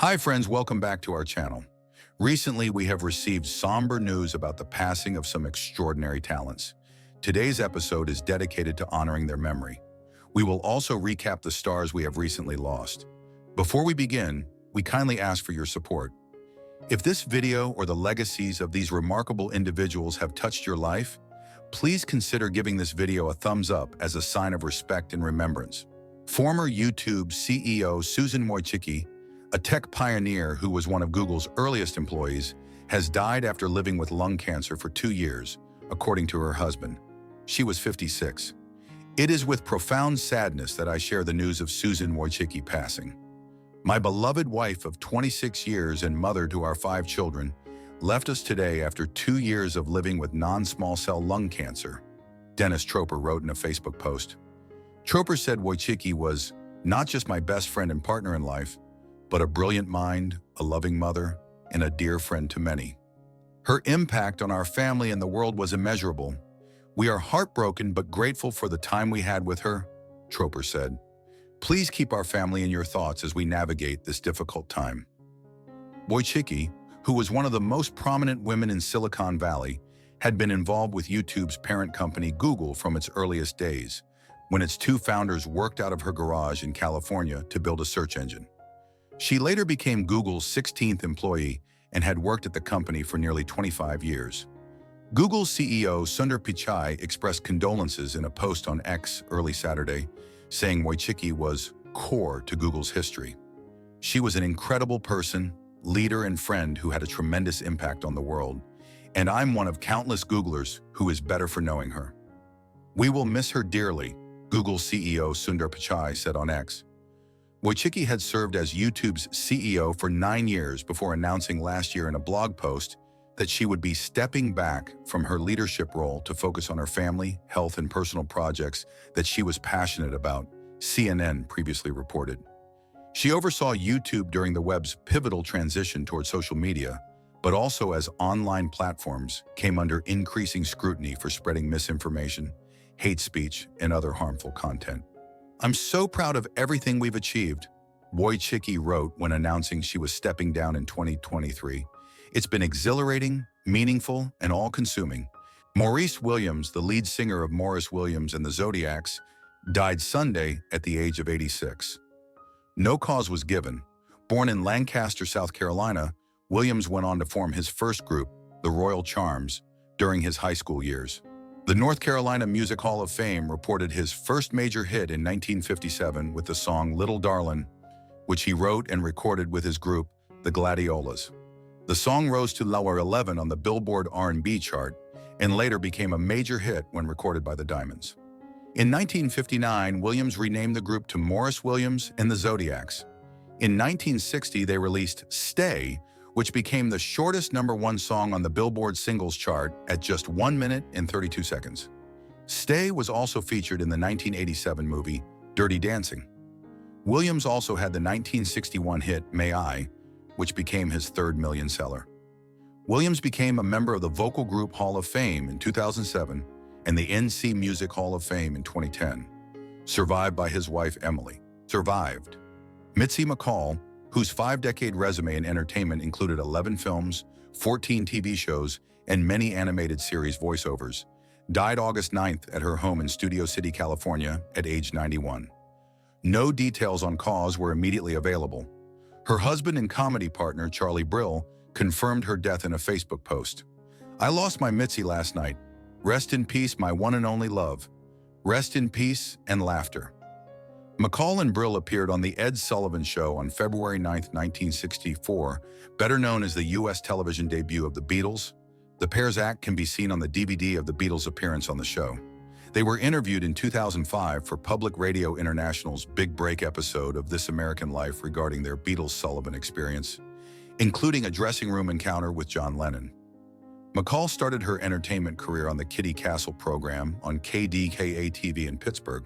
Hi friends, welcome back to our channel. Recently, we have received somber news about the passing of some extraordinary talents. Today's episode is dedicated to honoring their memory. We will also recap the stars we have recently lost. Before we begin, we kindly ask for your support. If this video or the legacies of these remarkable individuals have touched your life, please consider giving this video a thumbs up as a sign of respect and remembrance. Former YouTube CEO Susan Wojcicki, a tech pioneer who was one of Google's earliest employees, has died after living with lung cancer for 2 years, according to her husband. She was 56. It is with profound sadness that I share the news of Susan Wojcicki passing. My beloved wife of 26 years and mother to our 5 children left us today after 2 years of living with non-small cell lung cancer, Dennis Troper wrote in a Facebook post. Troper said Wojcicki was not just my best friend and partner in life, but a brilliant mind, a loving mother, and a dear friend to many. Her impact on our family and the world was immeasurable. We are heartbroken but grateful for the time we had with her, Troper said. Please keep our family in your thoughts as we navigate this difficult time. Wojcicki, who was one of the most prominent women in Silicon Valley, had been involved with YouTube's parent company Google from its earliest days, when its 2 founders worked out of her garage in California to build a search engine. She later became Google's 16th employee and had worked at the company for nearly 25 years. Google's CEO Sundar Pichai expressed condolences in a post on X early Saturday, saying Wojcicki was core to Google's history. She was an incredible person, leader, and friend who had a tremendous impact on the world, and I'm one of countless Googlers who is better for knowing her. We will miss her dearly, Google CEO Sundar Pichai said on X. Wojcicki had served as YouTube's CEO for 9 years before announcing last year in a blog post that she would be stepping back from her leadership role to focus on her family, health, and personal projects that she was passionate about, CNN previously reported. She oversaw YouTube during the web's pivotal transition toward social media, but also as online platforms came under increasing scrutiny for spreading misinformation, hate speech, and other harmful content. I'm so proud of everything we've achieved, Wojcicki wrote when announcing she was stepping down in 2023. It's been exhilarating, meaningful, and all-consuming. Maurice Williams, the lead singer of Morris Williams and the Zodiacs, died Sunday at the age of 86. No cause was given. Born in Lancaster, South Carolina, Williams went on to form his first group, the Royal Charms, during his high school years. The North Carolina Music Hall of Fame reported his first major hit in 1957 with the song Little Darlin', which he wrote and recorded with his group, the Gladiolas. The song rose to number 11 on the Billboard R&B chart and later became a major hit when recorded by the Diamonds. In 1959, Williams renamed the group to Morris Williams and the Zodiacs. In 1960, they released Stay, which became the shortest #1 song on the Billboard singles chart at just 1 minute and 32 seconds. Stay was also featured in the 1987 movie Dirty Dancing. Williams also had the 1961 hit May I, which became his 3rd million seller. Williams became a member of the Vocal Group Hall of Fame in 2007 and the NC Music Hall of Fame in 2010, survived by his wife Emily. Survived. Mitzi McCall, whose 5-decade resume in entertainment included 11 films, 14 TV shows, and many animated series voiceovers, died August 9th at her home in Studio City, California, at age 91. No details on cause were immediately available. Her husband and comedy partner, Charlie Brill, confirmed her death in a Facebook post. "I lost my Mitzi last night. Rest in peace, my one and only love. Rest in peace and laughter." McCall and Brill appeared on The Ed Sullivan Show on February 9, 1964, better known as the U.S. television debut of the Beatles. The pair's act can be seen on the DVD of the Beatles' appearance on the show. They were interviewed in 2005 for Public Radio International's Big Break episode of This American Life regarding their Beatles-Sullivan experience, including a dressing room encounter with John Lennon. McCall started her entertainment career on the Kitty Castle program on KDKA-TV in Pittsburgh.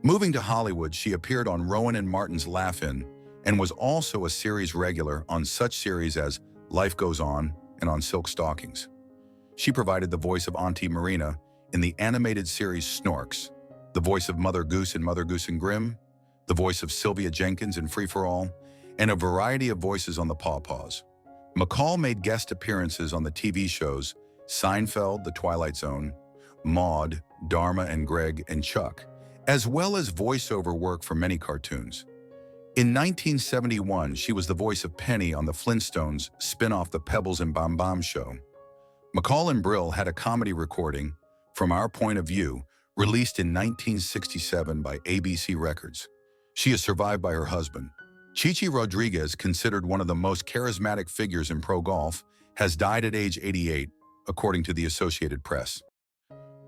Moving to Hollywood, she appeared on Rowan and Martin's Laugh-In and was also a series regular on such series as Life Goes On and on Silk Stockings. She provided the voice of Auntie Marina in the animated series Snorks, the voice of Mother Goose in Mother Goose and Grimm, the voice of Sylvia Jenkins in Free for All, and a variety of voices on the Paw Paws. McCall made guest appearances on the TV shows Seinfeld, The Twilight Zone, Maude, Dharma and Greg, and Chuck, as well as voiceover work for many cartoons. In 1971, she was the voice of Penny on the Flintstones spin-off The Pebbles and Bomb Bomb Show. McCall and Brill had a comedy recording, From Our Point of View, released in 1967 by ABC Records. She is survived by her husband. Chichi Rodriguez, considered one of the most charismatic figures in pro golf, has died at age 88, according to the Associated Press.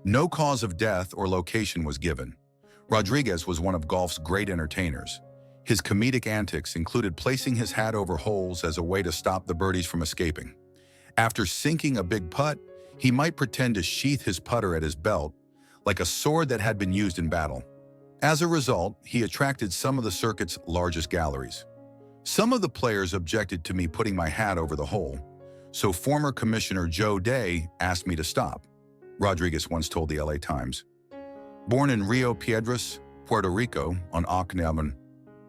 No cause of death or location was given. Rodriguez was one of golf's great entertainers. His comedic antics included placing his hat over holes as a way to stop the birdies from escaping. After sinking a big putt, he might pretend to sheath his putter at his belt, like a sword that had been used in battle. As a result, he attracted some of the circuit's largest galleries. Some of the players objected to me putting my hat over the hole, so former Commissioner Joe Day asked me to stop, Rodriguez once told the LA Times. Born in Rio Piedras, Puerto Rico, on October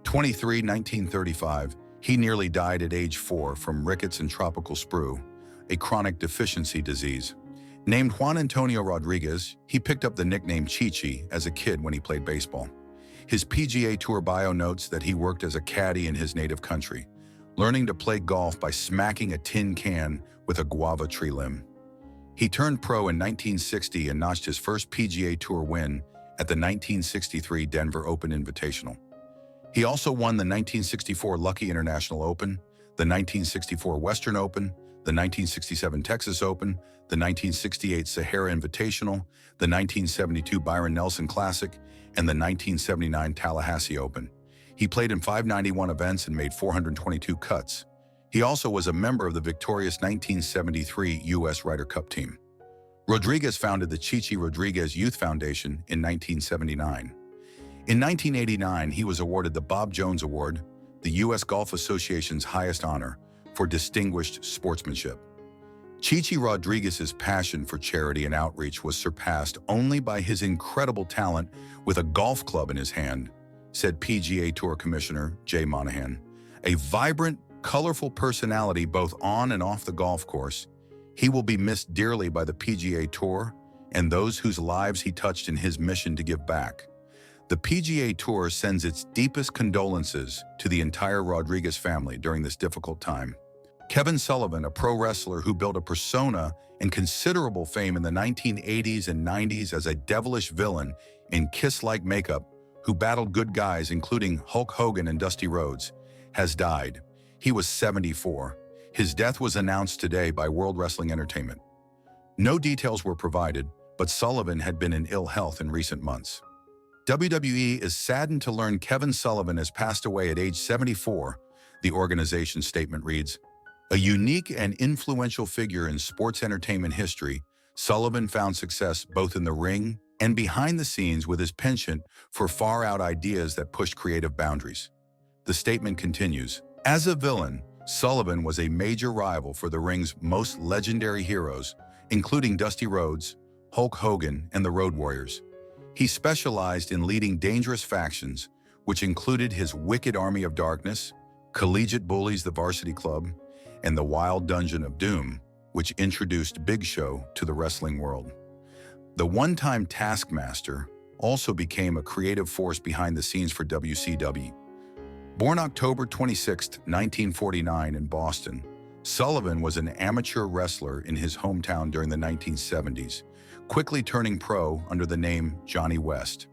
23, 1935, he nearly died at age 4 from rickets and tropical sprue, a chronic deficiency disease. Named Juan Antonio Rodriguez, he picked up the nickname Chichi as a kid when he played baseball. His PGA Tour bio notes that he worked as a caddy in his native country, learning to play golf by smacking a tin can with a guava tree limb. He turned pro in 1960 and notched his first PGA Tour win at the 1963 Denver Open Invitational. He also won the 1964 Lucky International Open, the 1964 Western Open, the 1967 Texas Open, the 1968 Sahara Invitational, the 1972 Byron Nelson Classic, and the 1979 Tallahassee Open. He played in 591 events and made 422 cuts. He also was a member of the victorious 1973 U.S. Ryder Cup team. Rodriguez founded the Chichi Rodriguez Youth Foundation in 1979. In 1989, he was awarded the Bob Jones Award, the U.S. Golf Association's highest honor, for distinguished sportsmanship. Chichi Rodriguez's passion for charity and outreach was surpassed only by his incredible talent with a golf club in his hand, said PGA Tour Commissioner Jay Monahan. A vibrant, colorful personality both on and off the golf course, he will be missed dearly by the PGA Tour and those whose lives he touched in his mission to give back. The PGA Tour sends its deepest condolences to the entire Rodriguez family during this difficult time. Kevin Sullivan, a pro wrestler who built a persona and considerable fame in the 1980s and 90s as a devilish villain in Kiss-like makeup, who battled good guys including Hulk Hogan and Dusty Rhodes, has died. He was 74. His death was announced today by World Wrestling Entertainment. No details were provided, but Sullivan had been in ill health in recent months. WWE is saddened to learn Kevin Sullivan has passed away at age 74, the organization's statement reads. A unique and influential figure in sports entertainment history, Sullivan found success both in the ring and behind the scenes with his penchant for far-out ideas that pushed creative boundaries. The statement continues, as a villain, Sullivan was a major rival for the ring's most legendary heroes, including Dusty Rhodes, Hulk Hogan, and the Road Warriors. He specialized in leading dangerous factions, which included his Wicked Army of Darkness, Collegiate Bullies the Varsity Club, and the Wild Dungeon of Doom, which introduced Big Show to the wrestling world. The one-time Taskmaster also became a creative force behind the scenes for WCW. Born October 26, 1949 in Boston, Sullivan was an amateur wrestler in his hometown during the 1970s, quickly turning pro under the name Johnny West.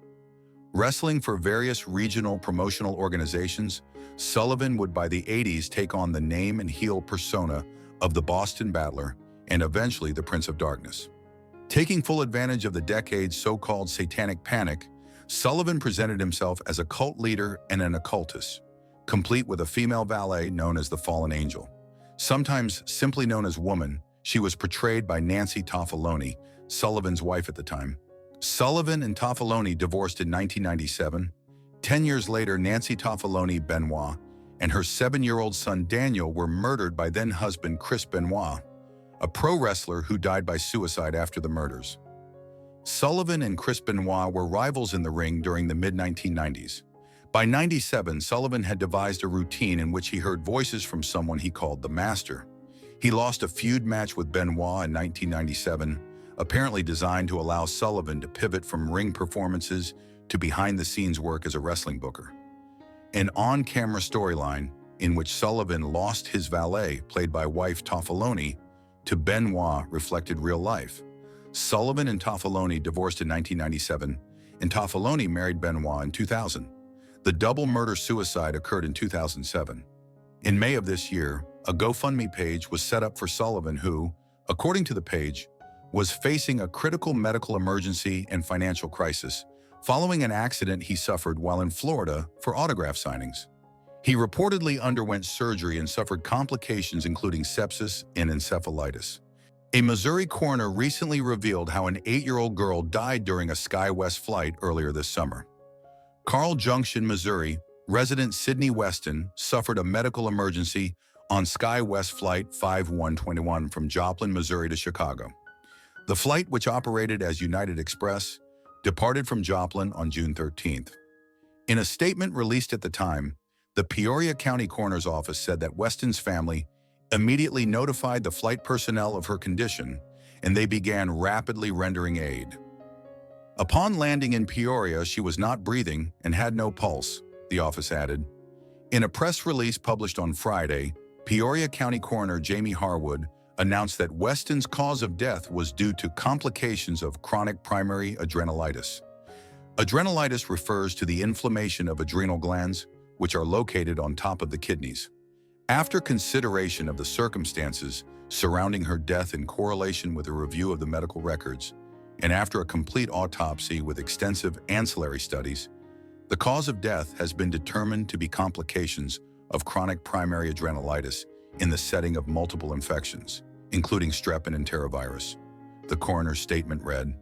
Wrestling for various regional promotional organizations, Sullivan would by the 80s take on the name and heel persona of the Boston Battler and eventually the Prince of Darkness. Taking full advantage of the decade's so-called satanic panic, Sullivan presented himself as a cult leader and an occultist, complete with a female valet known as the Fallen Angel. Sometimes simply known as Woman, she was portrayed by Nancy Toffaloni, Sullivan's wife at the time. Sullivan and Toffaloni divorced in 1997. 10 years later, Nancy Toffaloni Benoit and her 7-year-old son Daniel were murdered by then-husband Chris Benoit, a pro wrestler who died by suicide after the murders. Sullivan and Chris Benoit were rivals in the ring during the mid-1990s, By 97, Sullivan had devised a routine in which he heard voices from someone he called the Master. He lost a feud match with Benoit in 1997, apparently designed to allow Sullivan to pivot from ring performances to behind-the-scenes work as a wrestling booker. An on-camera storyline in which Sullivan lost his valet, played by wife Toffaloni, to Benoit reflected real life. Sullivan and Toffaloni divorced in 1997, and Toffaloni married Benoit in 2000. The double murder-suicide occurred in 2007. In May of this year, a GoFundMe page was set up for Sullivan who, according to the page, was facing a critical medical emergency and financial crisis following an accident he suffered while in Florida for autograph signings. He reportedly underwent surgery and suffered complications including sepsis and encephalitis. A Missouri coroner recently revealed how an 8-year-old girl died during a SkyWest flight earlier this summer. Carl Junction, Missouri, resident Sydney Weston suffered a medical emergency on SkyWest Flight 5121 from Joplin, Missouri to Chicago. The flight, which operated as United Express, departed from Joplin on June 13th. In a statement released at the time, the Peoria County Coroner's Office said that Weston's family immediately notified the flight personnel of her condition, and they began rapidly rendering aid. Upon landing in Peoria, she was not breathing and had no pulse, the office added. In a press release published on Friday, Peoria County Coroner Jamie Harwood announced that Weston's cause of death was due to complications of chronic primary adrenalitis. Adrenalitis refers to the inflammation of adrenal glands, which are located on top of the kidneys. After consideration of the circumstances surrounding her death in correlation with a review of the medical records, and after a complete autopsy with extensive ancillary studies, the cause of death has been determined to be complications of chronic primary adrenalitis in the setting of multiple infections, including strep and enterovirus. The coroner's statement read,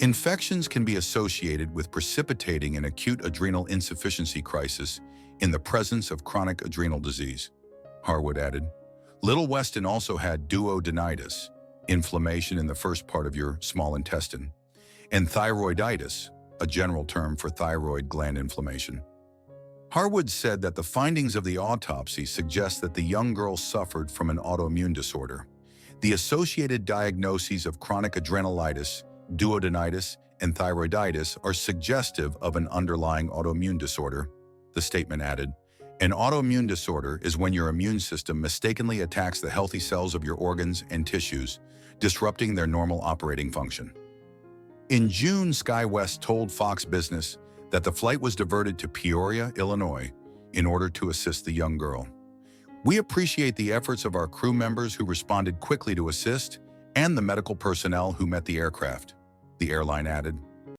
"Infections can be associated with precipitating an acute adrenal insufficiency crisis in the presence of chronic adrenal disease," Harwood added. Little Weston also had duodenitis, inflammation in the first part of your small intestine, and thyroiditis, a general term for thyroid gland inflammation. Harwood said that the findings of the autopsy suggest that the young girl suffered from an autoimmune disorder. The associated diagnoses of chronic adrenalitis, duodenitis, and thyroiditis are suggestive of an underlying autoimmune disorder, the statement added. An autoimmune disorder is when your immune system mistakenly attacks the healthy cells of your organs and tissues, disrupting their normal operating function. In June, SkyWest told Fox Business that the flight was diverted to Peoria, Illinois, in order to assist the young girl. "We appreciate the efforts of our crew members who responded quickly to assist and the medical personnel who met the aircraft," the airline added.